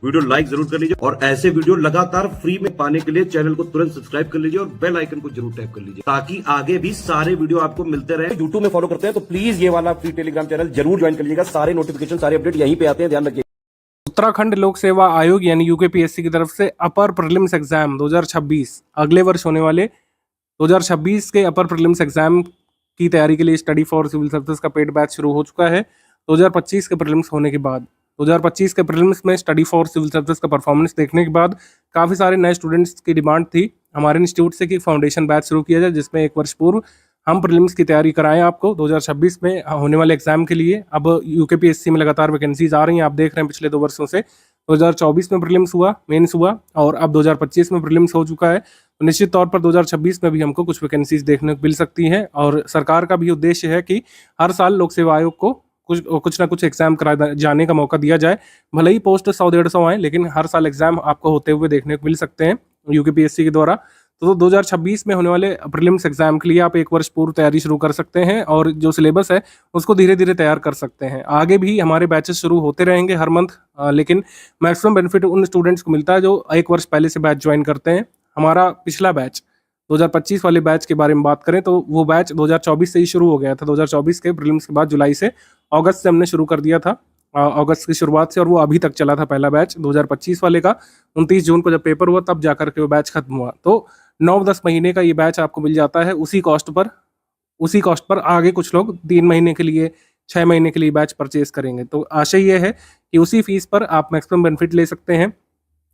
Video like जरूर कर लीजिए और ऐसे वीडियो लगातार फ्री में पाने के लिए चैनल को तुरंत सब्सक्राइब कर लीजिए और बेल आइकन को जरूर टैप कर लीजिए ताकि आगे भी सारे वीडियो आपको मिलते रहे। यूट्यूब में फॉलो करते हैं तो प्लीज ये वाला फ्री टेलीग्राम चैनल जरूर ज्वाइन कर लीजिएगा। सारे नोटिफिकेशन सारे अपडेट यहीं पे आते हैं, ध्यान रखिए। उत्तराखंड लोक सेवा आयोग यानी यूकेपीएससी की तरफ से अपर प्रीलिम्स एग्जाम 2026 अगले वर्ष होने वाले 2026 के अपर प्रीलिम्स एग्जाम की तैयारी के लिए स्टडी फॉर सिविल सर्विसेज का पेड बैच शुरू हो चुका है। 2025 के प्रीलिम्स होने के बाद 2025 के प्रीलिम्स में स्टडी फॉर सिविल सर्विसेज का परफॉर्मेंस देखने के बाद काफ़ी सारे नए स्टूडेंट्स की डिमांड थी हमारे इंस्टीट्यूट से कि फाउंडेशन बैच शुरू किया जाए, जिसमें एक वर्ष पूर्व हम प्रीलिम्स की तैयारी कराएं आपको 2026 में होने वाले एग्जाम के लिए। अब यूकेपीएससी में लगातार वैकेंसीज आ रही हैं, आप देख रहे हैं पिछले 2 वर्षों से। 2024 में प्रीलिम्स हुआ, मेंस हुआ और अब 2025 में प्रीलिम्स हो चुका है। तो निश्चित तौर पर 2026 में भी हमको कुछ वैकेंसीज देखने को मिल सकती हैं और सरकार का भी उद्देश्य है कि हर साल लोक सेवा आयोग को कुछ ना कुछ एग्जाम करा जाने का मौका दिया जाए। भले ही पोस्ट 100-150 आए, लेकिन हर साल एग्जाम आपको होते हुए देखने को मिल सकते हैं यूकेपीएससी के द्वारा। तो 2026 में होने वाले प्रीलिम्स एग्जाम के लिए आप एक वर्ष पूर्व तैयारी शुरू कर सकते हैं और जो सिलेबस है उसको धीरे धीरे तैयार कर सकते हैं। आगे भी हमारे बैचेस शुरू होते रहेंगे हर मंथ, लेकिन मैक्सिमम बेनिफिट उन स्टूडेंट्स को मिलता है जो एक वर्ष पहले से बैच ज्वाइन करते हैं। हमारा पिछला बैच 2025 वाले बैच के बारे में बात करें तो वो बैच 2024 से ही शुरू हो गया था। 2024 के प्रीलिम्स के बाद जुलाई से अगस्त से हमने शुरू कर दिया था, अगस्त की शुरुआत से, और वो अभी तक चला था पहला बैच 2025 वाले का। 29 जून को जब पेपर हुआ तब जाकर के वो बैच खत्म हुआ। तो 9-10 महीने का ये बैच आपको मिल जाता है उसी कॉस्ट पर। आगे कुछ लोग 3 महीने के लिए 6 महीने के लिए बैच परचेज करेंगे। तो आशा ये है कि उसी फीस पर आप मैक्सिमम बेनिफिट ले सकते हैं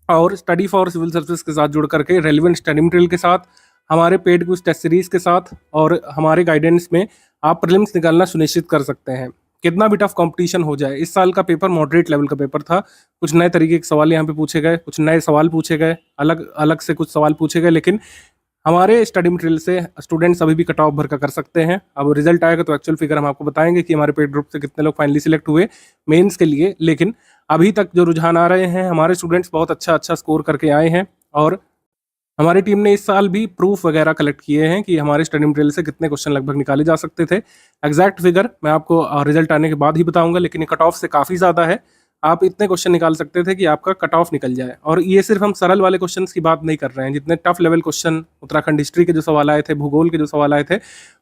और स्टडी फॉर सिविल सर्विसेज के साथ जुड़ करके रेलिवेंट स्टडी मटेरियल के साथ, हमारे पेड कुछ टेस्ट सीरीज के साथ और हमारे गाइडेंस में आप प्रीलिम्स निकालना सुनिश्चित कर सकते हैं। कितना भी टफ कंपटीशन हो जाए, इस साल का पेपर मॉडरेट लेवल का पेपर था। कुछ नए तरीके के सवाल यहाँ पे पूछे गए, कुछ नए सवाल पूछे गए, अलग अलग से कुछ सवाल पूछे गए, लेकिन हमारे स्टडी मटेरियल से स्टूडेंट्स अभी भी कट ऑफ भर कर सकते हैं। अब रिजल्ट आएगा तो एक्चुअल फिगर हम आपको बताएंगे कि हमारे पेड ग्रुप से कितने लोग फाइनली सिलेक्ट हुए मेंस के लिए। लेकिन अभी तक जो रुझान आ रहे हैं, हमारे स्टूडेंट्स बहुत अच्छा स्कोर करके आए हैं और हमारी टीम ने इस साल भी प्रूफ वगैरह कलेक्ट किए हैं कि हमारे स्टडी मटेरियल से कितने क्वेश्चन लगभग निकाले जा सकते थे। एग्जैक्ट फिगर मैं आपको रिजल्ट आने के बाद ही बताऊंगा, लेकिन ये कट ऑफ से काफ़ी ज़्यादा है। आप इतने क्वेश्चन निकाल सकते थे कि आपका कट ऑफ निकल जाए। और ये सिर्फ हम सरल वाले क्वेश्चंस की बात नहीं कर रहे हैं, जितने tough level question Uttarakhand history के जो सवाल आए थे, भूगोल के जो सवाल आए थे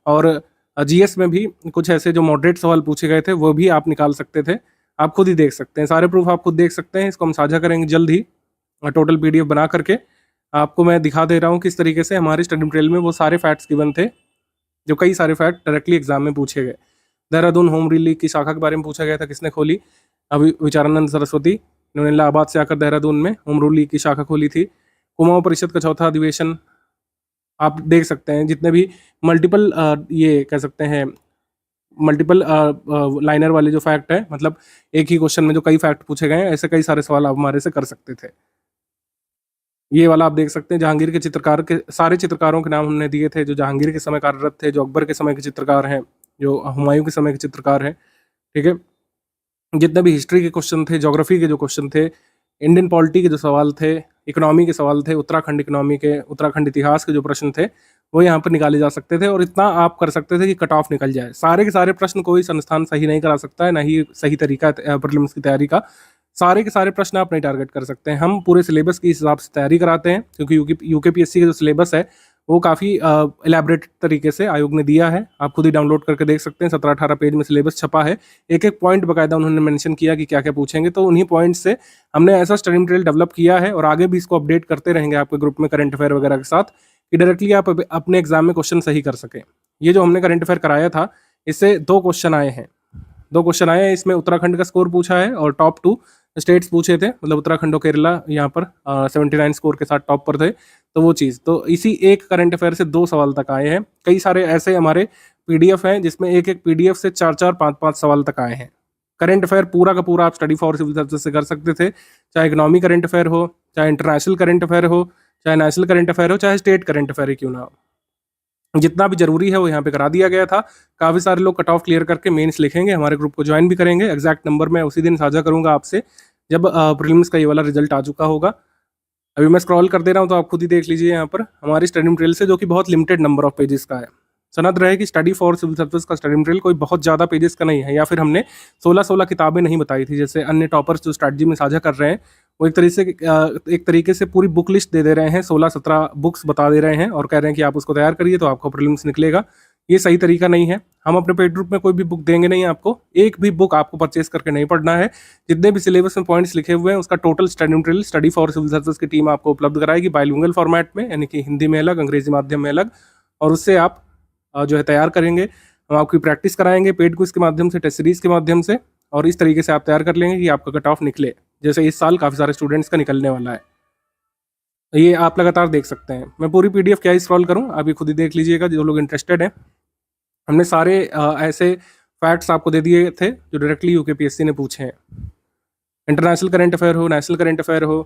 और जीएस में भी कुछ ऐसे जो मॉडरेट सवाल पूछे गए थे वो भी आप निकाल सकते थे। आप खुद ही देख सकते हैं, सारे प्रूफ आप खुद देख सकते हैं। इसको हम साझा करेंगे जल्द ही, टोटल पीडीएफ बना करके आपको मैं दिखा दे रहा हूँ किस तरीके से हमारे स्टडी मटेरियल में वो सारे फैक्ट्स गिवन थे, जो कई सारे फैक्ट डायरेक्टली एग्जाम में पूछे गए। देहरादून होम रूल लीग की शाखा के बारे में पूछा गया था, किसने खोली? अभी विचारानंद सरस्वती, इन्होंने इलाहाबाद से आकर देहरादून में होम रूल लीग की शाखा खोली थी। कुमाऊं परिषद का 4था अधिवेशन आप देख सकते हैं। जितने भी मल्टीपल ये कह सकते हैं मल्टीपल लाइनर वाले जो फैक्ट है, मतलब एक ही क्वेश्चन में जो कई फैक्ट पूछे गए हैं, ऐसे कई सारे सवाल आप हमारे से कर सकते थे। ये वाला आप देख सकते हैं, जहांगीर के चित्रकार के सारे चित्रकारों के नाम हमने दिए थे, जो जहांगीर के समय कार्यरत थे, जो अकबर के समय के चित्रकार हैं, जो हुमायूं के समय के चित्रकार हैं। ठीक है, जितने भी हिस्ट्री के क्वेश्चन थे, ज्योग्राफी के जो क्वेश्चन थे, इंडियन पॉलिटी के जो सवाल थे, इकोनॉमी के सवाल थे, उत्तराखंड इकोनॉमी के, उत्तराखंड इतिहास के जो प्रश्न थे वो यहाँ पर निकाले जा सकते थे और इतना आप कर सकते थे कि कट ऑफ निकल जाए। सारे के सारे प्रश्न कोई संस्थान सही नहीं करा सकता है, ना ही सही तरीका प्रीलिम्स की तैयारी का। सारे के सारे प्रश्न आप नहीं टारगेट कर सकते हैं। हम पूरे सिलेबस के हिसाब से तैयारी कराते हैं, क्योंकि यूकेपीएससी का जो सिलेबस है वो काफ़ी एलैबोरेट तरीके से आयोग ने दिया है। आप खुद ही डाउनलोड करके देख सकते हैं, 17-18 पेज में सिलेबस छपा है। एक एक पॉइंट बाकायदा उन्होंने मेंशन किया कि क्या क्या पूछेंगे। तो उन्हीं पॉइंट से हमने ऐसा स्टडी मटेरियल डेवलप किया है और आगे भी इसको अपडेट करते रहेंगे आपके ग्रुप में करंट अफेयर वगैरह के साथ, कि डायरेक्टली आप अपने एग्जाम में क्वेश्चन सही कर सकें। ये जो हमने करंट अफेयर कराया था, इससे 2 क्वेश्चन आए हैं। इसमें उत्तराखंड का स्कोर पूछा है और टॉप 2 स्टेट्स पूछे थे, मतलब उत्तराखंड और केरला यहाँ पर 79 स्कोर के साथ टॉप पर थे। तो वो चीज़, तो इसी एक करंट अफेयर से 2 सवाल तक आए हैं। कई सारे ऐसे हमारे पीडीएफ हैं जिसमें एक पीडीएफ से 4-4, 5-5 सवाल तक आए हैं। करंट अफेयर पूरा का पूरा आप स्टडी फॉर सिविल सर्विसेज से कर सकते थे, चाहे इकोनॉमी करंट अफेयर हो, चाहे इंटरनेशनल करंट अफेयर हो, चाहे नेशनल करंट अफेयर हो, चाहे स्टेट करंट अफेयर ही क्यों ना हो। जितना भी जरूरी है वो यहाँ पे करा दिया गया था। काफ़ी सारे लोग कट ऑफ क्लियर करके मेंस लिखेंगे, हमारे ग्रुप को ज्वाइन भी करेंगे। एग्जैक्ट नंबर मैं उसी दिन साझा करूंगा आपसे जब प्रीलिम्स का ये वाला रिजल्ट आ चुका होगा। अभी मैं स्क्रॉल कर दे रहा हूँ तो आप खुद ही देख लीजिए यहाँ पर हमारी स्टडी मटेरियल से, जो कि बहुत लिमिटेड नंबर ऑफ पेजेस का है। सनद रहे कि स्टडी फॉर सिविल सर्विसेज का स्टडी मटेरियल कोई बहुत ज़्यादा पेजेस का नहीं है, या फिर हमने 16-16 किताबें नहीं बताई थी जैसे अन्य टॉपर्स जो स्ट्रैटेजी में साझा कर रहे हैं वो एक तरीके से पूरी बुक लिस्ट दे रहे हैं, 16-17 बुक्स बता दे रहे हैं और कह रहे हैं कि आप उसको तैयार करिए तो आपको प्रीलिम्स निकलेगा। ये सही तरीका नहीं है। हम अपने पेड ग्रुप में कोई भी बुक देंगे नहीं आपको, एक भी बुक आपको परचेस करके नहीं पढ़ना है। जितने भी सिलेबस में पॉइंट्स लिखे हुए हैं उसका total study material study for civil services की टीम आपको उपलब्ध कराएगी बाइलिंगुअल फॉर्मेट में, यानी कि हिंदी में अलग, अंग्रेजी माध्यम में अलग, और उससे आप जो है तैयार करेंगे। हम आपकी प्रैक्टिस कराएंगे पेड क्विज के माध्यम से, टेस्ट सीरीज के माध्यम से, और इस तरीके से आप तैयार कर लेंगे कि आपका कट ऑफ निकले, जैसे इस साल काफ़ी सारे स्टूडेंट्स का निकलने वाला है। ये आप लगातार देख सकते हैं। मैं पूरी पीडीएफ क्या ही स्क्रॉल करूं, आप ये खुद ही देख लीजिएगा जो लोग इंटरेस्टेड हैं। हमने सारे ऐसे फैक्ट्स आपको दे दिए थे जो डायरेक्टली यूकेपीएससी ने पूछे हैं। इंटरनेशनल करंट अफेयर हो, नेशनल करंट अफेयर हो,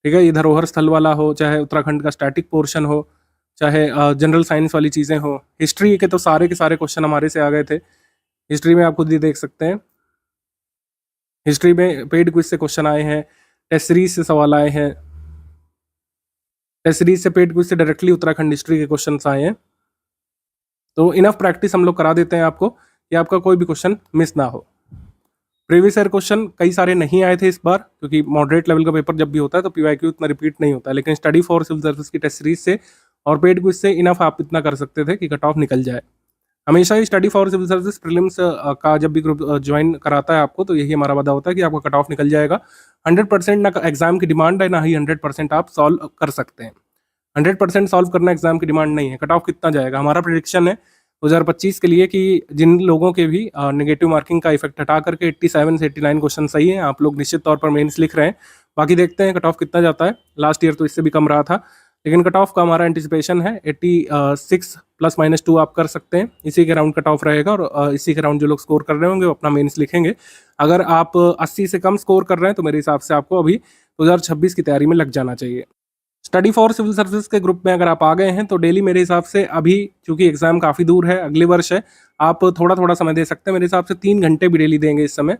ठीक है, ये धरोहर स्थल वाला हो, चाहे उत्तराखंड का स्टैटिक पोर्शन हो, चाहे जनरल साइंस वाली चीज़ें हो, हिस्ट्री के तो सारे के सारे क्वेश्चन हमारे से आ गए थे। हिस्ट्री में आप खुद ही देख सकते हैं, हिस्ट्री में पेड क्विज से क्वेश्चन आए हैं, टेस्ट सीरीज से सवाल आए हैं, टेस्ट सीरीज से पेड क्विज से डायरेक्टली उत्तराखंड हिस्ट्री के क्वेश्चन आए हैं। तो इनफ प्रैक्टिस हम लोग करा देते हैं आपको कि आपका कोई भी क्वेश्चन मिस ना हो। प्रीवियस ईयर क्वेश्चन कई सारे नहीं आए थे इस बार, क्योंकि मॉडरेट लेवल का पेपर जब भी होता है तो पीवाईक्यू उतना रिपीट नहीं होता है, लेकिन स्टडी फॉर सिविल सर्विस की टेस्ट सीरीज से और पेड क्विज से इनफ आप इतना कर सकते थे कि कट ऑफ निकल जाए। हमेशा ही study for civil service prelims का जब भी ग्रुप ज्वाइन कराता है आपको, तो यही हमारा वादा होता है कि आपका कट ऑफ निकल जाएगा। 100% ना एग्जाम की डिमांड है, ना ही 100% आप सॉल्व कर सकते हैं। 100% सॉल्व करना एग्जाम की डिमांड नहीं है। कट ऑफ कितना जाएगा, हमारा प्रेडिक्शन है 2025 के लिए कि जिन लोगों के भी नेगेटिव मार्किंग का इफेक्ट हटा करके 87 से 89 क्वेश्चन सही है, आप लोग निश्चित तौर पर मेंस लिख रहे हैं। बाकी देखते हैं कट ऑफ कितना जाता है। लास्ट ईयर तो इससे भी कम रहा था, लेकिन कट ऑफ का हमारा एंटिसिपेशन है 86 +-2 आप कर सकते हैं। इसी के राउंड कट ऑफ रहेगा और इसी के राउंड जो लोग स्कोर कर रहे होंगे वो अपना मेंस लिखेंगे। अगर आप 80 से कम स्कोर कर रहे हैं तो मेरे हिसाब से आपको अभी 2026 की तैयारी में लग जाना चाहिए। स्टडी फॉर सिविल सर्विसेज के ग्रुप में अगर आप आ गए हैं तो डेली मेरे हिसाब से अभी, चूंकि एग्जाम काफ़ी दूर है, अगले वर्ष है, आप थोड़ा थोड़ा समय दे सकते हैं। मेरे हिसाब से 3 घंटे भी डेली देंगे इस समय।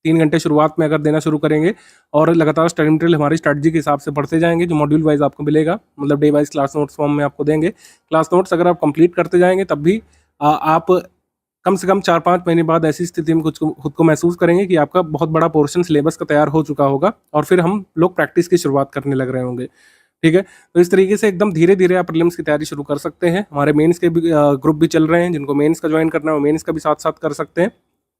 3 घंटे शुरुआत में अगर देना शुरू करेंगे और लगातार स्टडी मटेरियल हमारी स्ट्रैटेजी के हिसाब से पढ़ते जाएंगे, जो मॉड्यूल वाइज आपको मिलेगा, मतलब day wise class notes form में आपको देंगे। क्लास नोट्स अगर आप कंप्लीट करते जाएंगे तब भी आप कम से कम 4-5 महीने बाद ऐसी स्थिति में खुद को महसूस करेंगे कि आपका बहुत बड़ा पोर्शन सिलेबस का तैयार हो चुका होगा और फिर हम लोग प्रैक्टिस की शुरुआत करने लग रहे होंगे। ठीक है, तो इस तरीके से एकदम धीरे धीरे आप प्रीलिम्स की तैयारी शुरू कर सकते हैं। हमारे मेंस के भी ग्रुप भी चल रहे हैं, जिनको मेंस का ज्वाइन करना है वो मेंस का भी साथ साथ कर सकते हैं।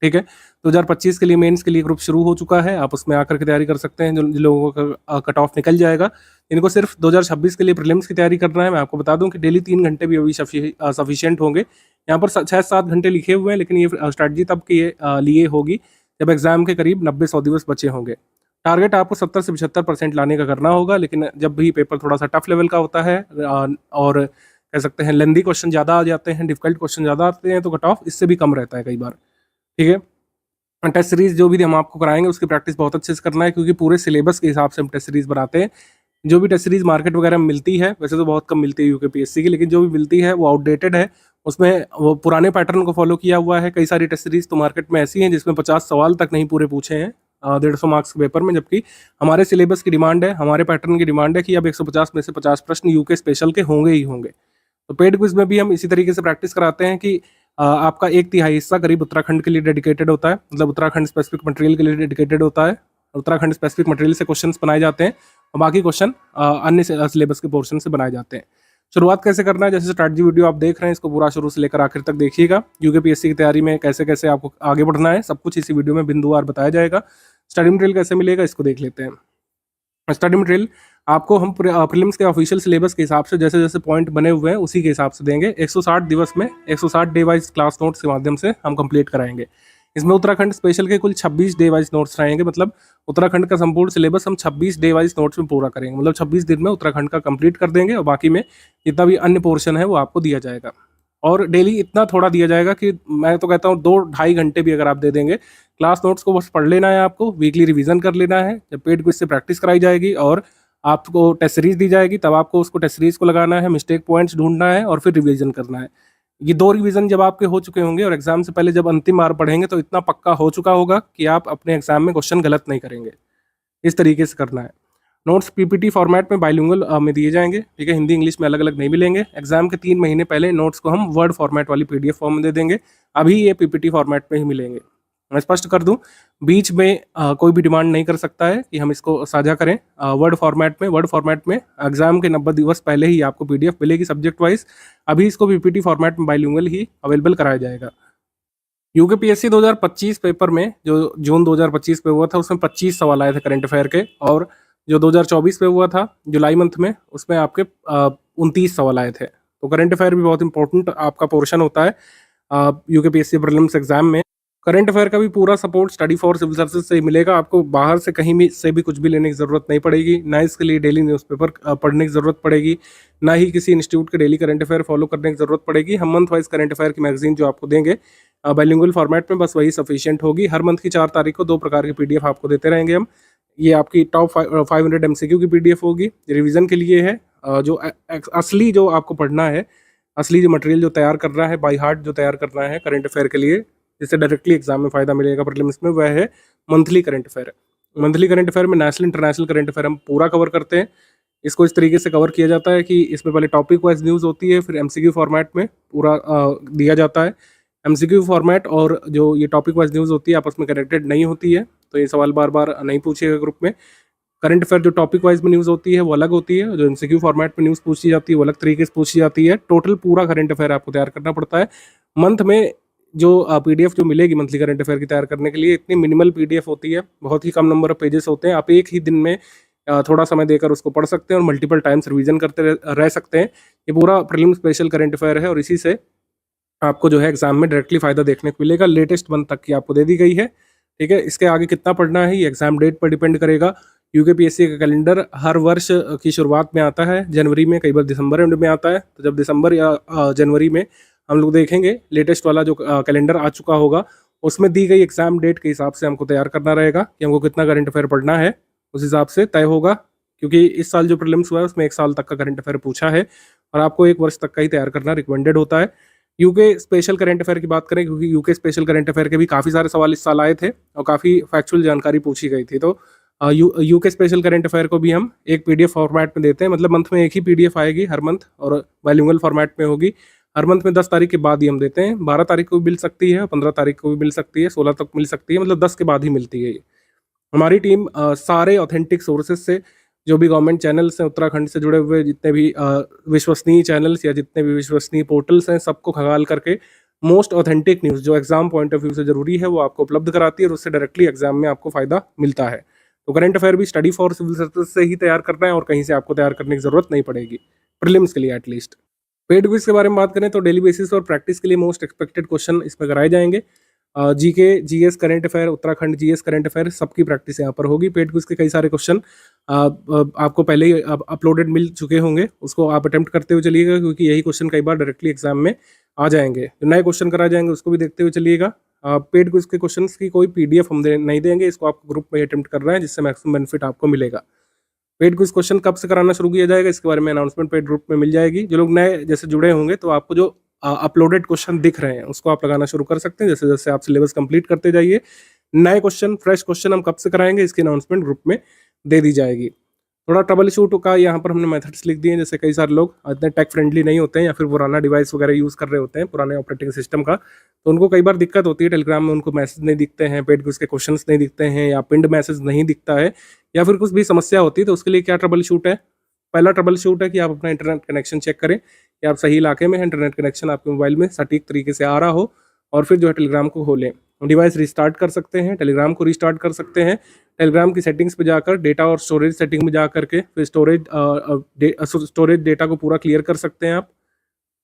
ठीक है, 2025 के लिए मेंस के लिए ग्रुप शुरू हो चुका है, आप उसमें आकर के तैयारी कर सकते हैं। जो लोगों का कट ऑफ निकल जाएगा, इनको सिर्फ 2026 के लिए प्रीलिम्स की तैयारी करना है। मैं आपको बता दूं कि डेली 3 घंटे भी अभी सफिशिएंट होंगे। यहाँ पर 6-7 घंटे लिखे हुए हैं, लेकिन ये स्ट्रैटेजी तब के लिए होगी जब एग्जाम के करीब 90-100 दिवस बचे होंगे। टारगेट आपको 70 से 75% लाने का करना होगा, लेकिन जब भी पेपर थोड़ा सा टफ लेवल का होता है और कह सकते हैं लेंदी क्वेश्चन ज़्यादा आ जाते हैं, डिफिकल्ट क्वेश्चन ज़्यादा आते हैं, तो कट ऑफ इससे भी कम रहता है कई बार। ठीक है, टेस्ट सीरीज जो भी हम आपको कराएंगे उसकी प्रैक्टिस बहुत अच्छे से करना है, क्योंकि पूरे सिलेबस के हिसाब से हम टेस्ट सीरीज बनाते हैं। जो भी टेस्ट सीरीज मार्केट वगैरह में मिलती है, वैसे तो बहुत कम मिलती है यूकेपीएससी की, लेकिन जो भी मिलती है वो आउटडेटेड है। उसमें वो पुराने पैटर्न को फॉलो किया हुआ है। कई सारी टेस्ट सीरीज तो मार्केट में ऐसी हैं जिसमें 50 सवाल तक नहीं पूरे पूछे हैं 150 मार्क्स के पेपर में, जबकि हमारे सिलेबस की डिमांड है, हमारे पैटर्न की डिमांड है कि अब 150 में से 50 प्रश्न यूके स्पेशल के होंगे ही होंगे। तो पेड क्विज में भी हम इसी तरीके से प्रैक्टिस कराते हैं कि आपका 1/3 हिस्सा करीब उत्तराखंड के लिए डेडिकेटेड होता है, मतलब उत्तराखंड स्पेसिफिक मटेरियल के लिए डेडिकेटेड होता है। उत्तराखंड स्पेसिफिक मटेरियल से क्वेश्चंस बनाए जाते हैं और बाकी क्वेश्चन अन्य सिलेबस के पोर्शन से बनाए जाते हैं। शुरुआत कैसे करना है, जैसे स्ट्रैटेजी वीडियो आप देख रहे हैं, इसको पूरा शुरू से लेकर आखिर तक देखिएगा। यूकेपीएससी की तैयारी में कैसे कैसे आपको आगे बढ़ना है, सब कुछ इसी वीडियो में बिंदुवार बताया जाएगा। स्टडी मटेरियल कैसे मिलेगा इसको देख लेते हैं। स्टडी मटेरियल आपको हम प्रीलिम्स के ऑफिशियल सिलेबस के हिसाब से जैसे जैसे पॉइंट बने हुए हैं उसी के हिसाब से देंगे। 160 दिवस में 160 डे वाइज क्लास नोट्स के माध्यम से हम कंप्लीट कराएंगे। इसमें उत्तराखंड स्पेशल के कुल 26 डे वाइज नोट्स रहेंगे, मतलब उत्तराखंड का संपूर्ण सिलेबस हम 26 डे वाइज नोट्स में पूरा करेंगे, मतलब 26 दिन में उत्तराखंड का कंप्लीट कर देंगे और बाकी में जितना भी अन्य पोर्शन है वो आपको दिया जाएगा। और डेली इतना थोड़ा दिया जाएगा कि मैं तो कहता हूँ 2-2.5 घंटे भी अगर आप दे देंगे, क्लास नोट्स को बस पढ़ लेना है, आपको वीकली रिवीजन कर लेना है। जब पेड क्विज से प्रैक्टिस कराई जाएगी और आपको टेस्ट सीरीज दी जाएगी, तब आपको उसको टेस्ट सीरीज को लगाना है, मिस्टेक पॉइंट्स ढूंढना है और फिर रिवीजन करना है। ये 2 रिवीजन जब आपके हो चुके होंगे और एग्जाम से पहले जब अंतिम बार पढ़ेंगे तो इतना पक्का हो चुका होगा कि आप अपने एग्जाम में क्वेश्चन गलत नहीं करेंगे। इस तरीके से करना है। नोट्स पीपीटी फॉर्मेट में बाइलिंगुअल में दिए जाएंगे, ठीक है, हिंदी इंग्लिश में अलग अलग नहीं मिलेंगे। एग्जाम के 3 महीने पहले नोट्स को हम वर्ड फॉर्मेट वाली पीडीएफ फॉर्म में दे देंगे, अभी ये पीपीटी फॉर्मेट में ही मिलेंगे। मैं स्पष्ट कर दूं, बीच में कोई भी डिमांड नहीं कर सकता है कि हम इसको साझा करें वर्ड फॉर्मेट में एग्जाम के 90 दिवस पहले ही आपको पीडीएफ मिलेगी सब्जेक्ट वाइज। अभी इसको पीपीटी फॉर्मेट में बाइलिंगुअल ही अवेलेबल कराया जाएगा। यूकेपीएससी 2025 पेपर में जो जून 2025 पे हुआ था उसमें 25 सवाल आए थे करंट अफेयर के, और जो 2024 पे हुआ था जुलाई मंथ में उसमें आपके 29 सवाल आए थे। तो करंट अफेयर भी बहुत इंपॉर्टेंट आपका पोर्शन होता है यूकेपीएससी प्रीलिम्स एग्जाम में। करंट अफेयर का भी पूरा support study for civil services से ही मिलेगा, आपको बाहर से कहीं भी से भी कुछ भी लेने की जरूरत नहीं पड़ेगी, ना इसके लिए डेली न्यूज़पेपर पढ़ने की जरूरत पड़ेगी, ना ही किसी इंस्टीट्यूट के डेली करंट अफेयर फॉलो करने की जरूरत पड़ेगी। हम मंथ वाइज करंट अफेयर की मैगजीन जो आपको देंगे बाइलिंगुअल फॉर्मेट में, बस वही सफिशिएंट होगी। हर मंथ की 4 तारीख को 2 प्रकार की पीडीएफ आपको देते रहेंगे हम। ये आपकी टॉप 500 एमसीक्यू की पीडीएफ होगी, रिवीजन के लिए है, जो असली जो आपको पढ़ना है, असली जो मटेरियल जो तैयार करना है, बाय हार्ट जो तैयार करना है करंट अफेयर के लिए, जिससे डायरेक्टली एग्जाम में फायदा मिलेगा प्रीलिम्स में, वह है monthly current affair. Monthly current affair में नेशनल इंटरनेशनल करंट अफेयर हम पूरा कवर करते हैं। इसको इस तरीके से कवर किया जाता है कि इसमें पहले टॉपिक वाइज न्यूज़ होती है, फिर एमसीक्यू फॉर्मेट में पूरा दिया जाता है। एमसीक्यू फॉर्मेट और जो ये टॉपिक वाइज न्यूज़ होती है आपस में कनेक्टेड नहीं होती है, तो ये सवाल बार बार नहीं पूछेगा ग्रुप में। करंट अफेयर जो टॉपिक वाइज में न्यूज़ होती है वो अलग होती है, जो एमसीक्यू फॉर्मेट में न्यूज़ पूछी जाती है वो अलग तरीके से पूछी जाती है। टोटल पूरा करंट अफेयर आपको तैयार करना पड़ता है। मंथ में जो पीडीएफ जो मिलेगी मंथली करंट अफेयर की तैयार करने के लिए, इतनी मिनिमल पीडीएफ होती है, बहुत ही कम नंबर ऑफ पेजेस होते हैं। आप एक ही दिन में थोड़ा समय देकर उसको पढ़ सकते हैं और मल्टीपल टाइम्स रिवीजन करते रह सकते हैं। ये पूरा प्रीलिम्स स्पेशल करंट अफेयर है और इसी से आपको जो है एग्जाम में डायरेक्टली फायदा देखने को मिलेगा। लेटेस्ट मंथ तक की आपको दे दी गई है, ठीक है। इसके आगे कितना पढ़ना है ये एग्जाम डेट पर डिपेंड करेगा। यूकेपीएससी का कैलेंडर हर वर्ष की शुरुआत में आता है जनवरी में, कई बार दिसंबर एंड में आता है। तो जब दिसंबर या जनवरी में हम लोग देखेंगे लेटेस्ट वाला जो कैलेंडर आ चुका होगा, उसमें दी गई एग्जाम डेट के हिसाब से हमको तैयार करना रहेगा कि हमको कितना करंट अफेयर पढ़ना है, उस हिसाब से तय होगा। क्योंकि इस साल जो प्रीलिम्स हुआ है उसमें 1 साल तक का करंट अफेयर पूछा है और आपको 1 वर्ष तक का ही तैयार करना रिकमेंडेड होता है। यूके स्पेशल करंट अफेयर की बात करें, क्योंकि यूके स्पेशल करंट अफेयर के भी काफ़ी सारे सवाल इस साल आए थे और काफ़ी फैक्चुअल जानकारी पूछी गई थी, तो यूके स्पेशल करंट अफेयर को भी हम एक पीडीएफ फॉर्मेट में देते हैं। मतलब मंथ में एक ही पीडीएफ आएगी हर मंथ और बाइलिंगुअल फॉर्मेट में होगी। हर मंथ में 10 तारीख के बाद ही हम देते हैं। 12 तारीख को भी मिल सकती है, 15 तारीख को भी मिल सकती है, 16 तक मिल सकती है, मतलब 10 के बाद ही मिलती है ये। हमारी टीम सारे ऑथेंटिक सोर्सेज से, जो भी गवर्नमेंट चैनल्स हैं उत्तराखंड से जुड़े हुए, जितने भी विश्वसनीय चैनल्स या जितने भी विश्वसनीय पोर्टल्स हैं, सबको खंगाल करके मोस्ट ऑथेंटिक न्यूज़ जो एग्जाम पॉइंट ऑफ व्यू से जरूरी है वो आपको उपलब्ध कराती है और उससे डायरेक्टली एग्जाम में आपको फायदा मिलता है। तो करंट अफेयर भी स्टडी फॉर सिविल सर्विसेज से ही तैयार करना है और कहीं से आपको तैयार करने की जरूरत नहीं पड़ेगी प्रीलिम्स के लिए एटलीस्ट। पेड क्विज के बारे में बात करें तो डेली बेसिस और प्रैक्टिस के लिए मोस्ट एक्सपेक्टेड क्वेश्चन इसमें कराए जाएंगे। GK, GS current affair, Uttarakhand GS current affair, सबकी प्रैक्टिस यहाँ पर होगी। पेड क्विज के कई सारे क्वेश्चन आपको पहले ही अपलोडेड मिल चुके होंगे, उसको आप अटेम्प्ट करते हुए चलिएगा, क्योंकि यही क्वेश्चन कई बार डायरेक्टली एग्जाम में आ जाएंगे। जो नए क्वेश्चन कराए जाएंगे उसको भी देखते हुए चलिएगा। पेड क्विज के क्वेश्चन की कोई पीडीएफ हम नहीं देंगे, इसको आपको ग्रुप में अटेम्प्ट करना है, जिससे मैक्सिमम बेनिफिट आपको मिलेगा। पेड क्विज क्वेश्चन कब से कराना शुरू किया जाएगा इसके बारे में अनाउंसमेंट पेड ग्रुप में मिल जाएगी। जो लोग नए जैसे जुड़े होंगे तो आपको जो अपलोडेड क्वेश्चन दिख रहे हैं उसको आप लगाना शुरू कर सकते हैं। जैसे जैसे आप सिलेबस कंप्लीट करते जाइए, नए क्वेश्चन, फ्रेश क्वेश्चन हम कब से कराएंगे इसकी अनाउंसमेंट ग्रुप में दे दी जाएगी। थोड़ा ट्रबल शूट का यहाँ पर हमने मेथड्स लिख दिए हैं। जैसे कई सारे लोग इतने टेक फ्रेंडली नहीं होते हैं या फिर पुराना डिवाइस वगैरह यूज़ कर रहे होते हैं, पुराने ऑपरेटिंग सिस्टम का, तो उनको कई बार दिक्कत होती है। टेलीग्राम में उनको मैसेज नहीं दिखते हैं, पेड क्विज के क्वेश्चंस नहीं दिखते हैं, या पिंड मैसेज नहीं दिखता है, या फिर कुछ भी समस्या होती है। तो उसके लिए क्या ट्रबल शूट है? पहला ट्रबल शूट है कि आप अपना इंटरनेट कनेक्शन चेक करें कि आप सही इलाके में हैं, इंटरनेट कनेक्शन आपके मोबाइल में सटीक तरीके से आ रहा हो, और फिर जो है टेलीग्राम को खोलें। डिवाइस रिस्टार्ट कर सकते हैं, टेलीग्राम को रिस्टार्ट कर सकते हैं। टेलीग्राम की सेटिंग्स पे जाकर डेटा और स्टोरेज सेटिंग में जा करके फिर स्टोरेज डेटा को पूरा क्लियर कर सकते हैं आप।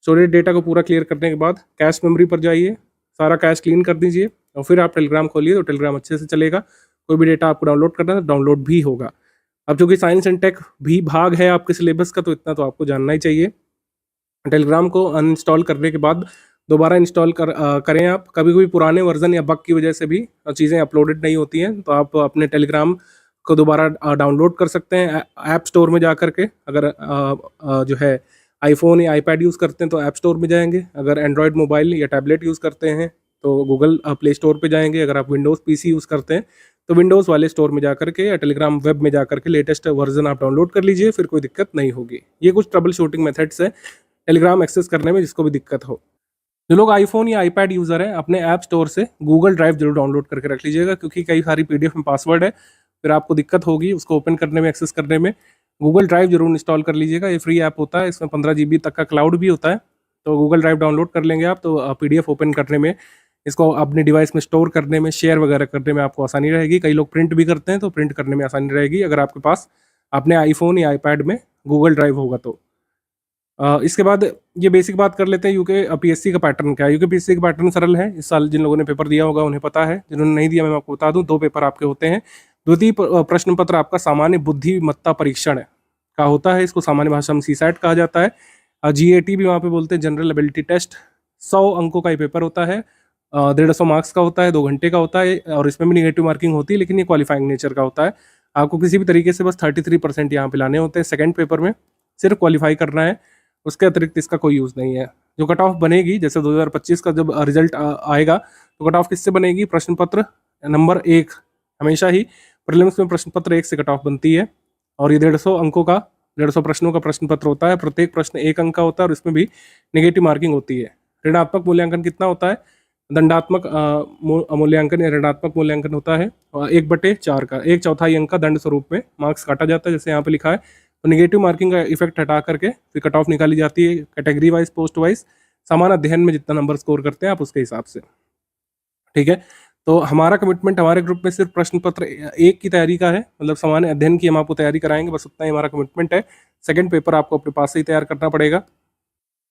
स्टोरेज डेटा को पूरा क्लियर करने के बाद कैश मेमोरी पर जाइए, सारा कैश क्लीन कर दीजिए और फिर आप टेलीग्राम खोलिए तो टेलीग्राम अच्छे से चलेगा। कोई भी डेटा आपको डाउनलोड करना है तो डाउनलोड भी होगा। अब चूँकि साइंस एंड टेक भी भाग है आपके सिलेबस का, तो इतना तो आपको जानना ही चाहिए। टेलीग्राम को अनइंस्टॉल करने के बाद दोबारा इंस्टॉल करें आप। कभी कभी पुराने वर्जन या बग की वजह से भी चीज़ें अपलोडेड नहीं होती हैं, तो आप अपने टेलीग्राम को दोबारा डाउनलोड कर सकते हैं ऐप स्टोर में जा कर के। अगर जो है आईफोन या आईपैड यूज़ करते हैं तो ऐप स्टोर में जाएंगे, अगर एंड्रॉयड मोबाइल या टैबलेट यूज़ करते हैं तो गूगल प्ले स्टोर पे जाएंगे, अगर आप विंडोज़ पीसी यूज़ करते हैं तो विंडोज़ वाले स्टोर में जा करके या टेलीग्राम वेब में जा करके लेटेस्ट वर्जन आप डाउनलोड कर लीजिए, फिर कोई दिक्कत नहीं होगी। ये कुछ ट्रबल शूटिंग मेथड्स है टेलीग्राम एक्सेस करने में जिसको भी दिक्कत हो। जो लोग आईफोन या आईपैड यूज़र हैं, अपने ऐप स्टोर से गूगल ड्राइव जरूर डाउनलोड करके रख लीजिएगा, क्योंकि कई सारी पीडीएफ में पासवर्ड है, फिर आपको दिक्कत होगी उसको ओपन करने में, एक्सेस करने में। गूगल ड्राइव जरूर इंस्टॉल कर लीजिएगा, ये फ्री ऐप होता है, इसमें 15 GB तक का क्लाउड भी होता है। तो गूगल ड्राइव डाउनलोड कर लेंगे आप, तो पीडीएफ ओपन करने में, इसको अपने डिवाइस में स्टोर करने में, शेयर वगैरह करने में आपको आसानी रहेगी। कई लोग प्रिंट भी करते हैं, तो प्रिंट करने में आसानी रहेगी अगर आपके पास अपने आईफोन या आईपैड में गूगल ड्राइव होगा तो। इसके बाद ये बेसिक बात कर लेते हैं, यूके पीएससी का पैटर्न क्या है। यूके पीएससी का पैटर्न सरल है, इस साल जिन लोगों ने पेपर दिया होगा उन्हें पता है, जिन्होंने नहीं दिया मैं आपको बता दूं, 2 पेपर आपके होते हैं। द्वितीय प्रश्न पत्र आपका सामान्य बुद्धिमत्ता परीक्षण का होता है, इसको सामान्य भाषा में सीसैट कहा जाता है। जीएटी भी वहाँ पे बोलते हैं, जनरल एबिलिटी टेस्ट। 100 अंकों का ये पेपर होता है, 150 मार्क्स का होता है, 2 घंटे का होता है, और इसमें भी निगेटिव मार्किंग होती है, लेकिन ये क्वालिफाइंग नेचर का होता है। आपको किसी भी तरीके से बस 33% यहाँ पे लाने होते हैं सेकेंड पेपर में, सिर्फ क्वालिफाई करना है, उसके अतिरिक्त इसका कोई यूज़ नहीं है। जो कट ऑफ बनेगी, जैसे 2025 का जब रिजल्ट आएगा, तो कट ऑफ किससे बनेगी? प्रश्न पत्र नंबर 1, हमेशा ही प्रीलिम्स में प्रश्न पत्र 1 से कट ऑफ बनती है। और ये 150 अंकों का, 150 प्रश्नों का प्रश्न पत्र होता है, प्रत्येक प्रश्न 1 अंक का होता है, और इसमें भी नेगेटिव मार्किंग होती है। ऋणात्मक मूल्यांकन कितना होता है? दंडात्मक मूल्यांकन या ऋणात्मक मूल्यांकन होता है 1/4 का, 1/4 अंक का दंड स्वरूप में मार्क्स काटा जाता है, जैसे यहाँ पे लिखा है। तो नेगेटिव मार्किंग का इफेक्ट हटा करके फिर कट ऑफ निकाली जाती है, कैटेगरी वाइज, पोस्ट वाइज, समान अध्ययन में जितना नंबर स्कोर करते हैं आप उसके हिसाब से, ठीक है। तो हमारा कमिटमेंट हमारे ग्रुप में सिर्फ प्रश्न पत्र 1 की तैयारी का है, मतलब सामान्य अध्ययन की हम आपको तैयारी कराएंगे, बस उतना ही हमारा कमिटमेंट है। सेकंड पेपर आपको अपने पास से ही तैयार करना पड़ेगा।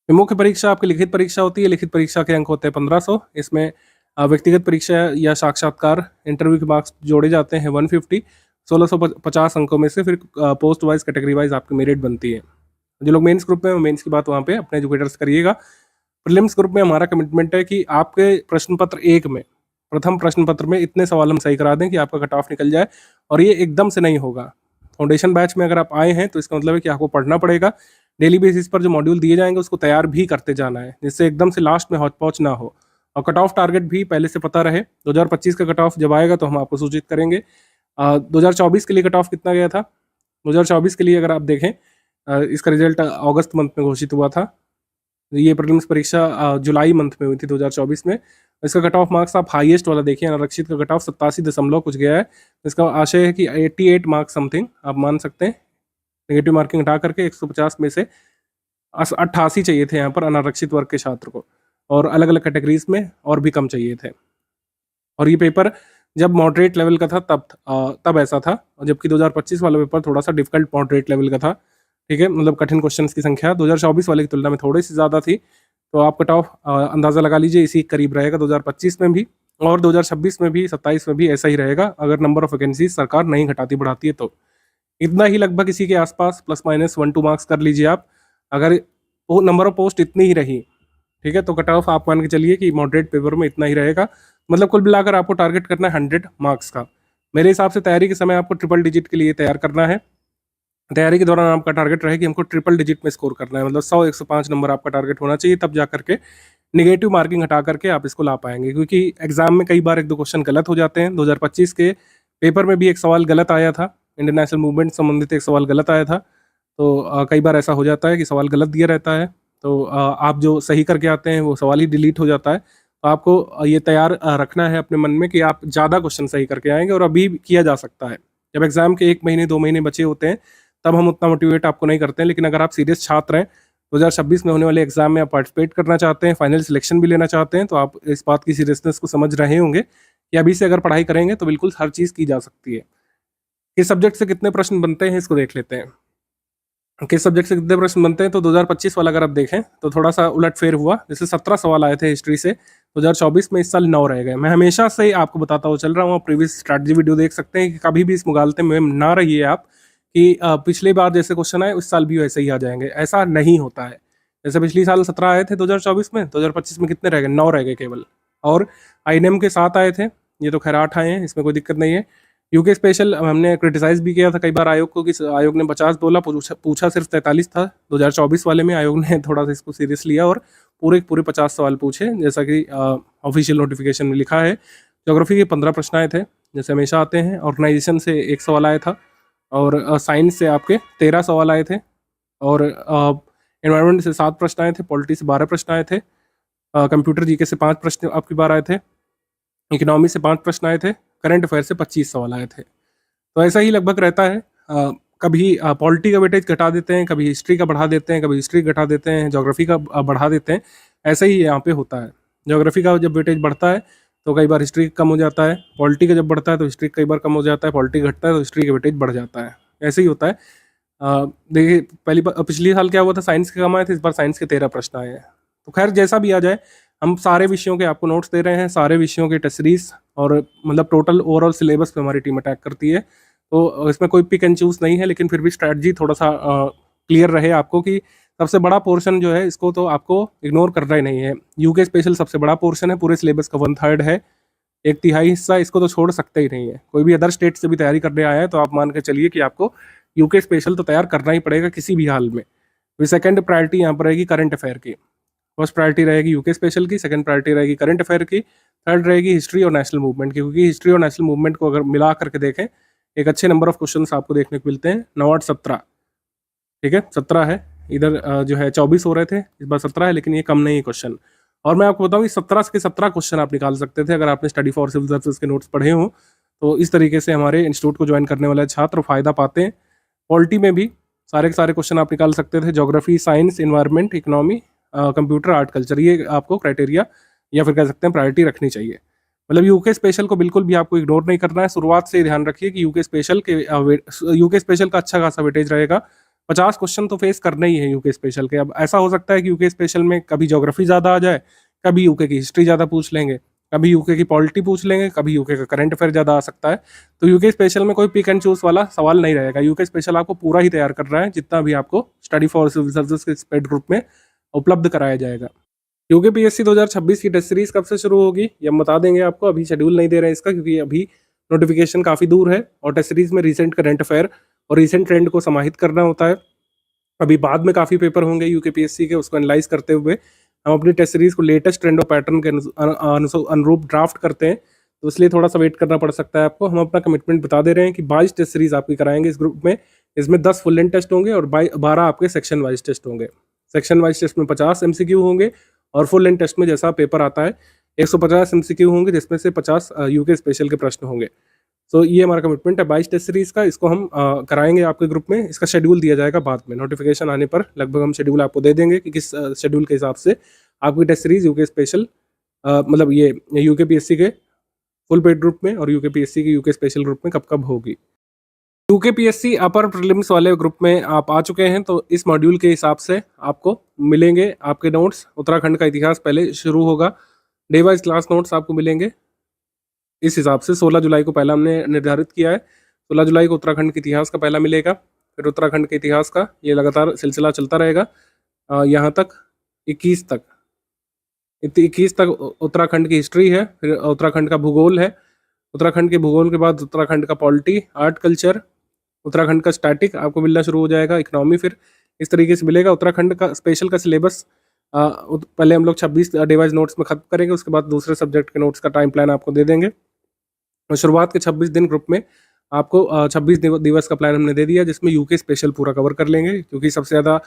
मुख्य परीक्षा आपकी लिखित परीक्षा होती है, लिखित परीक्षा के अंक होते हैं 1500। इसमें व्यक्तिगत परीक्षा या साक्षात्कार इंटरव्यू के मार्क्स जोड़े जाते हैं 150, 1650 अंकों में से फिर पोस्ट वाइज, कैटेगरी वाइज आपकी मेरिट बनती है। जो लोग मेंस ग्रुप में, मेंस की बात वहाँ पे अपने एजुकेटर्स करिएगा। प्रीलिम्स ग्रुप में हमारा कमिटमेंट है कि आपके प्रश्न पत्र 1 में, प्रथम प्रश्न पत्र में इतने सवाल हम सही करा दें कि आपका कट ऑफ निकल जाए, और ये एकदम से नहीं होगा। फाउंडेशन बैच में अगर आप आए हैं तो इसका मतलब है कि आपको पढ़ना पड़ेगा, डेली बेसिस पर जो मॉड्यूल दिए जाएंगे उसको तैयार भी करते जाना है, जिससे एकदम से लास्ट में हौच पौच ना हो, और कट ऑफ टारगेट भी पहले से पता रहे। 2025 का कट ऑफ जब आएगा तो हम आपको सूचित करेंगे। 2024 के लिए कट ऑफ कितना गया था? 2024 के लिए अगर आप देखें, इसका रिजल्ट अगस्त मंथ में घोषित हुआ था। ये प्रीलिम्स परीक्षा जुलाई मंथ में हुई थी 2024 में। इसका कट ऑफ मार्क्स आप हाईएस्ट वाला देखिए, अनारक्षित का कट ऑफ 87 दशमलव कुछ गया है। इसका आशय है कि 88 मार्क्स समथिंग आप मान सकते हैं, नेगेटिव मार्किंग हटा करके 150 में से 88 चाहिए थे यहाँ पर अनारक्षित वर्ग के छात्र को, और अलग अलग कैटेगरीज में और भी कम चाहिए थे। और ये पेपर जब मॉडरेट लेवल का था तब ऐसा था, और जबकि 2025 वाला पेपर थोड़ा सा डिफिकल्ट मॉडरेट लेवल का था, ठीक है, मतलब कठिन क्वेश्चंस की संख्या 2024 वाले की तुलना में थोड़ी सी ज़्यादा थी। तो आप कट ऑफ अंदाज़ा लगा लीजिए, इसी करीब रहेगा 2025 में भी, और 2026 में भी, 27 में भी ऐसा ही रहेगा, अगर नंबर ऑफ वैकेंसीज सरकार नहीं घटाती बढ़ाती है तो। इतना ही लगभग इसी के आसपास, प्लस माइनस 1-2 मार्क्स कर लीजिए आप। अगर वो नंबर ऑफ पोस्ट इतनी ही रही, ठीक है, तो कट ऑफ आप मान के चलिए कि मॉडरेट पेपर में इतना ही रहेगा। मतलब कुल मिलाकर आपको टारगेट करना है 100 मार्क्स का। मेरे हिसाब से तैयारी के समय आपको ट्रिपल डिजिट के लिए तैयार करना है। तैयारी के दौरान आपका टारगेट रहे कि हमको ट्रिपल डिजिट में स्कोर करना है, मतलब 100-105 नंबर आपका टारगेट होना चाहिए, तब जा करके निगेटिव मार्किंग हटा करके आप इसको ला पाएंगे। क्योंकि एग्जाम में कई बार 1-2 क्वेश्चन गलत हो जाते हैं। 2025 के पेपर में भी एक सवाल गलत आया था, इंटरनेशनल मूवमेंट संबंधित एक सवाल गलत आया था। तो कई बार ऐसा हो जाता है कि सवाल गलत दिया रहता है, तो आप जो सही करके आते हैं वो सवाल ही डिलीट हो जाता है। तो आपको ये तैयार रखना है अपने मन में कि आप ज़्यादा क्वेश्चन सही करके आएंगे, और अभी किया जा सकता है। जब एग्जाम के 1 महीने 2 महीने बचे होते हैं तब हम उतना मोटिवेट आपको नहीं करते हैं, लेकिन अगर आप सीरियस छात्र हैं, 2026 में होने वाले एग्जाम में आप पार्टिसिपेट करना चाहते हैं, फाइनल सिलेक्शन भी लेना चाहते हैं, तो आप इस बात की सीरियसनेस को समझ रहे होंगे कि अभी से अगर पढ़ाई करेंगे तो बिल्कुल हर चीज़ की जा सकती है। किस सब्जेक्ट से कितने प्रश्न बनते हैं इसको देख लेते हैं। किस सब्जेक्ट से कितने प्रश्न बनते हैं, तो 2025 वाला अगर आप देखें तो थोड़ा सा उलटफेर हुआ। जैसे 17 सवाल आए थे हिस्ट्री से 2024 में, इस साल 9 रह गए। मैं हमेशा से ही आपको बताता हुआ चल रहा हूँ, प्रीवियस स्ट्रैटेजी वीडियो देख सकते हैं, कि कभी भी इस मुगालते में ना रहिए आप कि पिछली बार जैसे क्वेश्चन आए उस साल भी वैसे ही आ जाएंगे। ऐसा नहीं होता है। जैसे पिछली साल 17 आए थे 2024 में, 2025 में कितने रह गए? 9 रह गए केवल। और आईएनएम के 7 आए थे, ये तो खैर 8 आए हैं, इसमें कोई दिक्कत नहीं है। यूके स्पेशल हमने क्रिटिसाइज भी किया था कई बार आयोग को, कि आयोग ने 50 बोला, पूछा सिर्फ 43 था। 2024 वाले में आयोग ने थोड़ा सा इसको सीरियस लिया और पूरे 50 सवाल पूछे, जैसा कि ऑफिशियल नोटिफिकेशन में लिखा है। ज्योग्राफी के 15 प्रश्न आए थे, जैसे हमेशा आते हैं। ऑर्गेनाइजेशन से 1 सवाल आया था, और साइंस से आपके 13 सवाल आए थे, और एनवायरनमेंट से 7 प्रश्न आए थे, पॉलिटी से 12 प्रश्न आए थे, कंप्यूटर जीके से 5 प्रश्न आपकी बार आए थे, इकोनॉमी से 5 प्रश्न आए थे, करंट अफेयर से 25 सवाल आए थे। तो ऐसा ही लगभग रहता है। कभी पॉलिटी का वेटेज घटा देते हैं, कभी हिस्ट्री का बढ़ा देते हैं, कभी हिस्ट्री घटा देते हैं, ज्योग्राफी का बढ़ा देते हैं। ऐसा ही यहाँ पे होता है। ज्योग्राफी का जब वेटेज बढ़ता है तो कई बार हिस्ट्री कम हो जाता है, पॉलिटी का जब बढ़ता है तो हिस्ट्री कई बार कम हो जाता है, पॉलिटी घटता है तो हिस्ट्री का वेटेज बढ़ जाता है। ऐसे ही होता है। देखिए पिछली साल क्या हुआ था, साइंस के कम आए थे, इस बार साइंस के 13 प्रश्न आए हैं। तो खैर जैसा भी आ जाए, हम सारे विषयों के आपको नोट्स दे रहे हैं, सारे विषयों के टेस्ट सीरीज, और मतलब टोटल ओवरऑल सिलेबस पे हमारी टीम अटैक करती है। तो इसमें कोई पिक एंड चूज नहीं है, लेकिन फिर भी स्ट्रैटेजी थोड़ा सा क्लियर रहे आपको कि सबसे बड़ा पोर्शन जो है इसको तो आपको इग्नोर करना ही नहीं है। यूके स्पेशल सबसे बड़ा पोर्शन है, पूरे सिलेबस का 1/3 है, 1/3 हिस्सा, इसको तो छोड़ सकते ही नहीं है। कोई भी अदर स्टेट से भी तैयारी करने आया है तो आप मान के चलिए कि आपको यूके स्पेशल तो तैयार करना ही पड़ेगा किसी भी हाल में। फिर सेकंड प्रायोरिटी यहाँ पर रहेगी करंट अफेयर की। फर्स्ट प्रायोरिटी रहेगी यूके स्पेशल की, सेकंड प्रायोरिटी रहेगी करंट अफेयर की, थर्ड रहेगी हिस्ट्री और नेशनल मूवमेंट की। क्योंकि हिस्ट्री और नेशनल मूवमेंट को अगर मिला करके देखें, एक अच्छे नंबर ऑफ क्वेश्चन आपको देखने को मिलते हैं। 9 8 17, ठीक है, 17 है इधर। जो है 24 हो रहे थे, इस बार 17 है, लेकिन ये कम नहीं है क्वेश्चन। और मैं आपको बताऊँ 17 के 17 क्वेश्चन आप निकाल सकते थे अगर आपने स्टडी फॉर सिविल सर्विसेज के नोट्स पढ़े हों। तो इस तरीके से हमारे इंस्टीट्यूट को ज्वाइन करने वाले छात्र फायदा पाते हैं। पॉलिटी में भी सारे के सारे क्वेश्चन आप निकाल सकते थे, geography, science, environment, economy, computer, art, culture, ये आपको क्राइटेरिया या फिर कह सकते हैं प्रायोरिटी रखनी चाहिए। मतलब यूके स्पेशल को बिल्कुल भी आपको इग्नोर नहीं करना है। शुरुआत से ही ध्यान रखिए कि यूके स्पेशल का अच्छा खासा वेटेज रहेगा। 50 क्वेश्चन तो फेस करना ही है यूके स्पेशल के। अब ऐसा हो सकता है कि यूके स्पेशल में कभी ज्योग्राफी ज़्यादा आ जाए, कभी यूके की हिस्ट्री ज़्यादा पूछ लेंगे, कभी यूके की पॉलिटी पूछ लेंगे, कभी यूके का करंट अफेयर ज़्यादा आ सकता है। तो यूके स्पेशल में कोई पिक एंड चूज वाला सवाल नहीं रहेगा। यूके स्पेशल आपको पूरा ही तैयार करना है, जितना भी आपको स्टडी फॉर सिविल सर्विसेज के स्पेड ग्रुप में उपलब्ध कराया जाएगा। यूके पीएससी 2026 की टेस्ट सीरीज कब से शुरू होगी ये हम बता देंगे आपको। अभी शेड्यूल नहीं दे रहे हैं इसका, क्योंकि अभी नोटिफिकेशन काफ़ी दूर है और टेस्ट सीरीज में रीसेंट करंट अफेयर और रीसेंट ट्रेंड को समाहित करना होता है। अभी बाद में काफ़ी पेपर होंगे यूके पीएससी के, उसको एनालाइज करते हुए हम अपनी टेस्ट सीरीज को लेटेस्ट ट्रेंड और पैटर्न के अनुरूप ड्राफ्ट करते हैं। तो इसलिए थोड़ा सा वेट करना पड़ सकता है आपको। हम अपना कमिटमेंट बता दे रहे हैं कि 22 टेस्ट सीरीज आपकी कराएंगे इस ग्रुप में। इसमें 10 फुल लेंथ टेस्ट होंगे और 12 आपके सेक्शन वाइज टेस्ट होंगे। सेक्शन वाइज टेस्ट में 50 एमसीक्यू होंगे और फुल लेंथ टेस्ट में जैसा पेपर आता है 150 एमसीक्यू होंगे, जिसमें से 50 यूके स्पेशल के प्रश्न होंगे। तो ये हमारा कमिटमेंट है 22 टेस्ट सीरीज का। इसको हम कराएंगे आपके ग्रुप में। इसका शेड्यूल दिया जाएगा बाद में, नोटिफिकेशन आने पर लगभग हम शेड्यूल आपको दे देंगे कि किस शेड्यूल के हिसाब से आपकी टेस्ट सीरीज यूके स्पेशल मतलब ये यूके पीएससी के फुल पेड ग्रुप में और यूके पीएससी के यूके स्पेशल ग्रुप में कब कब होगी। यूके पीएससी अपर प्रीलिम्स वाले ग्रुप में आप आ चुके हैं, तो इस मॉड्यूल के हिसाब से आपको मिलेंगे आपके नोट्स। उत्तराखंड का इतिहास पहले शुरू होगा, डे वाइज क्लास नोट्स आपको मिलेंगे। इस हिसाब से 16 जुलाई को पहला हमने निर्धारित किया है। 16 जुलाई को उत्तराखंड के इतिहास का पहला मिलेगा, फिर उत्तराखंड के इतिहास का ये लगातार सिलसिला चलता रहेगा यहाँ तक 21 तक। 21 तक उत्तराखंड की हिस्ट्री है, फिर उत्तराखंड का भूगोल है, उत्तराखंड के भूगोल के बाद उत्तराखंड का पॉलिटी, आर्ट, कल्चर, उत्तराखंड का स्टैटिक आपको मिलना शुरू हो जाएगा, इकोनॉमी फिर इस तरीके से मिलेगा। उत्तराखंड का स्पेशल का सिलेबस पहले हम लोग 26 डे वाइज नोट्स में खत्म करेंगे, उसके बाद दूसरे सब्जेक्ट के नोट्स का टाइम प्लान आपको दे देंगे। और शुरुआत के 26 दिन ग्रुप में आपको 26 दिवस का प्लान हमने दे दिया, जिसमें यूके स्पेशल पूरा कवर कर लेंगे, क्योंकि सबसे ज़्यादा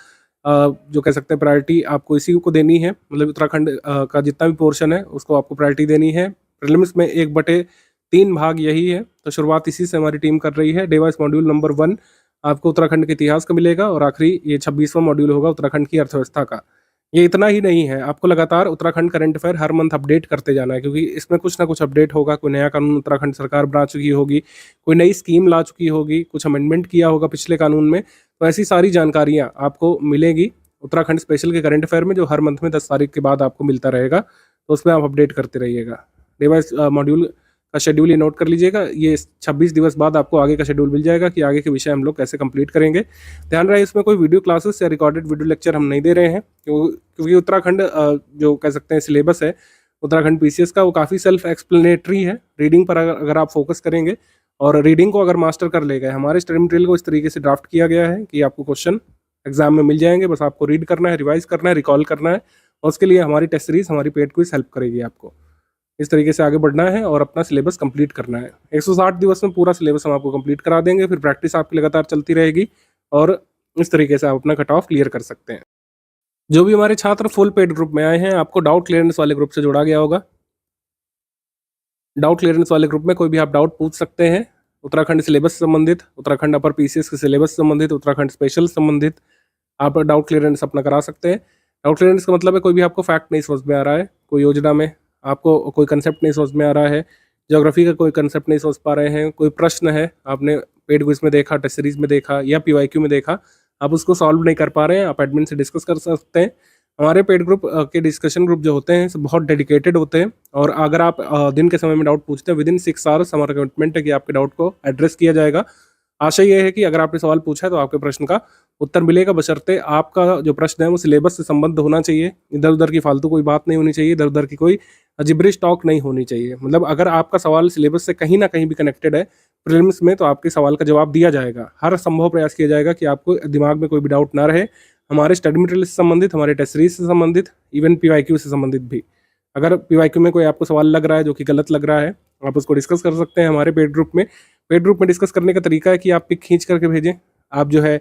जो कह सकते हैं प्रायोरिटी आपको इसी को देनी है। मतलब उत्तराखंड का जितना भी पोर्शन है उसको आपको प्रायोरिटी देनी है। प्रीलिम्स में 1/3 भाग यही है, तो शुरुआत इसी से हमारी टीम कर रही है। डे वाइज मॉड्यूल नंबर 1 आपको उत्तराखंड के इतिहास का मिलेगा और आखिरी ये 26वां मॉड्यूल होगा उत्तराखंड की अर्थव्यवस्था का। ये इतना ही नहीं है, आपको लगातार उत्तराखंड करंट अफेयर हर मंथ अपडेट करते जाना है, क्योंकि इसमें कुछ ना कुछ अपडेट होगा। कोई नया कानून उत्तराखंड सरकार बना चुकी होगी, कोई नई स्कीम ला चुकी होगी, कुछ अमेंडमेंट किया होगा पिछले कानून में। तो ऐसी सारी जानकारियाँ आपको मिलेगी उत्तराखंड स्पेशल के करंट अफेयर में, जो हर मंथ में 10 तारीख के बाद आपको मिलता रहेगा। तो उसमें आप अपडेट करते रहिएगा। डे वाइज मॉड्यूल का शेड्यूल ये नोट कर लीजिएगा। ये 26 दिवस बाद आपको आगे का शेड्यूल मिल जाएगा कि आगे के विषय हम लोग कैसे कंप्लीट करेंगे। ध्यान रहे इसमें कोई वीडियो क्लासेस या रिकॉर्डेड वीडियो लेक्चर हम नहीं दे रहे हैं, क्योंकि उत्तराखंड जो कह सकते हैं सिलेबस है उत्तराखंड पीसीएस का, वो काफ़ी सेल्फ एक्सप्लेनेटरी है। रीडिंग पर अगर आप फोकस करेंगे और रीडिंग को अगर मास्टर कर ले गए, हमारे स्टडी मटेरियल को इस तरीके से ड्राफ्ट किया गया है कि आपको क्वेश्चन एग्जाम में मिल जाएंगे, बस आपको रीड करना है, रिवाइज करना है, रिकॉल करना है, और उसके लिए हमारी टेस्ट सीरीज, हमारी पेड क्विज हेल्प करेगी आपको। इस तरीके से आगे बढ़ना है और अपना सिलेबस कंप्लीट करना है। 160 दिवस में पूरा सिलेबस हम आपको कंप्लीट करा देंगे, फिर प्रैक्टिस आपकी लगातार चलती रहेगी और इस तरीके से आप अपना कट ऑफ क्लियर कर सकते हैं। जो भी हमारे छात्र फुल पेड ग्रुप में आए हैं, आपको डाउट क्लियरेंस वाले ग्रुप से जोड़ा गया होगा। डाउट क्लियरेंस वाले ग्रुप में कोई भी आप डाउट पूछ सकते हैं, उत्तराखंड सिलेबस से संबंधित, उत्तराखंड अपर पीसीएस के सिलेबस से संबंधित, उत्तराखंड स्पेशल से संबंधित आप डाउट क्लियरेंस अपना करा सकते हैं। डाउट क्लियरेंस का मतलब है कोई भी आपको फैक्ट नहीं समझ में आ रहा है, कोई योजना में आपको कोई कंसेप्ट नहीं समझ में आ रहा है, ज्योग्राफी का कोई कंसेप्ट नहीं समझ पा रहे हैं, कोई प्रश्न है आपने पेड क्विज में देखा, टेस्ट सीरीज में देखा या पीवाईक्यू में देखा, आप उसको सॉल्व नहीं कर पा रहे हैं, आप एडमिन से डिस्कस कर सकते हैं। हमारे पेड ग्रुप के डिस्कशन ग्रुप जो होते हैं सब बहुत डेडिकेटेड होते हैं, और अगर आप दिन के समय में डाउट पूछते हैं, विद इन 6 आवर्स हमारा कमिटमेंट है कि आपके डाउट को एड्रेस किया जाएगा। आशा ये है कि अगर आपने सवाल पूछा है तो आपके प्रश्न का उत्तर मिलेगा, बशर्ते आपका जो प्रश्न है वो सिलेबस से संबद्ध होना चाहिए, इधर उधर की फालतू कोई बात नहीं होनी चाहिए, इधर उधर की कोई जिब्रिश टॉक नहीं होनी चाहिए। मतलब अगर आपका सवाल सिलेबस से कहीं ना कहीं भी कनेक्टेड है प्रीलिम्स में, तो आपके सवाल का जवाब दिया जाएगा। हर संभव प्रयास किया जाएगा कि आपको दिमाग में कोई भी डाउट ना रहे, हमारे स्टडी मटेरियल से संबंधित, हमारे टेस्ट सीरीज से संबंधित, इवन पीवाईक्यू से संबंधित भी। अगर पीवाईक्यू में कोई आपको सवाल लग रहा है जो कि गलत लग रहा है, आप उसको डिस्कस कर सकते हैं हमारे पेड ग्रुप में। पेड ग्रुप में डिस्कस करने का तरीका है कि आप पिक खींच करके भेजें, आप जो है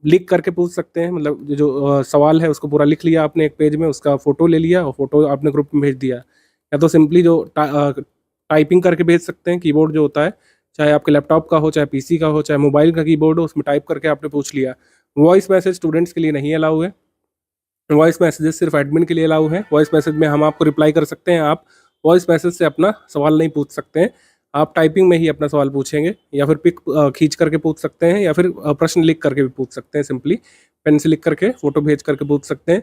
लिख करके पूछ सकते हैं। मतलब जो सवाल है उसको पूरा लिख लिया आपने एक पेज में, उसका फोटो ले लिया और फोटो आपने ग्रुप में भेज दिया, या तो सिंपली जो टाइपिंग करके भेज सकते हैं, कीबोर्ड जो होता है, चाहे आपके लैपटॉप का हो, चाहे पीसी का हो, चाहे मोबाइल का कीबोर्ड हो, उसमें टाइप करके आपने पूछ लिया। वॉइस मैसेज स्टूडेंट्स के लिए नहीं अलाउ है, वॉइस मैसेजेस सिर्फ एडमिन के लिए अलाउ है। वॉइस मैसेज में हम आपको रिप्लाई कर सकते हैं, आप वॉइस मैसेज से अपना सवाल नहीं पूछ सकते हैं, आप टाइपिंग में ही अपना सवाल पूछेंगे, या फिर पिक खींच करके पूछ सकते हैं, या फिर प्रश्न लिख करके भी पूछ सकते हैं, सिंपली पेन से लिख करके फोटो भेज करके पूछ सकते हैं।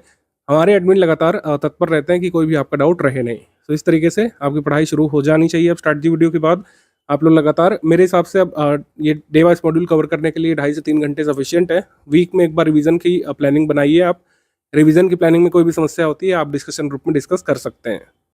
हमारे एडमिन लगातार तत्पर रहते हैं कि कोई भी आपका डाउट रहे नहीं। तो इस तरीके से आपकी पढ़ाई शुरू हो जानी चाहिए अब स्ट्रैटेजी वीडियो के बाद। आप लोग लगातार मेरे हिसाब से अब ये डे वाइज मॉड्यूल कवर करने के लिए 2.5 से 3 घंटे सफिशिएंट है। वीक में एक बार रिवीजन की प्लानिंग बनाइए आप। रिवीजन की प्लानिंग में कोई भी समस्या होती है आप डिस्कशन ग्रुप में डिस्कस कर सकते हैं।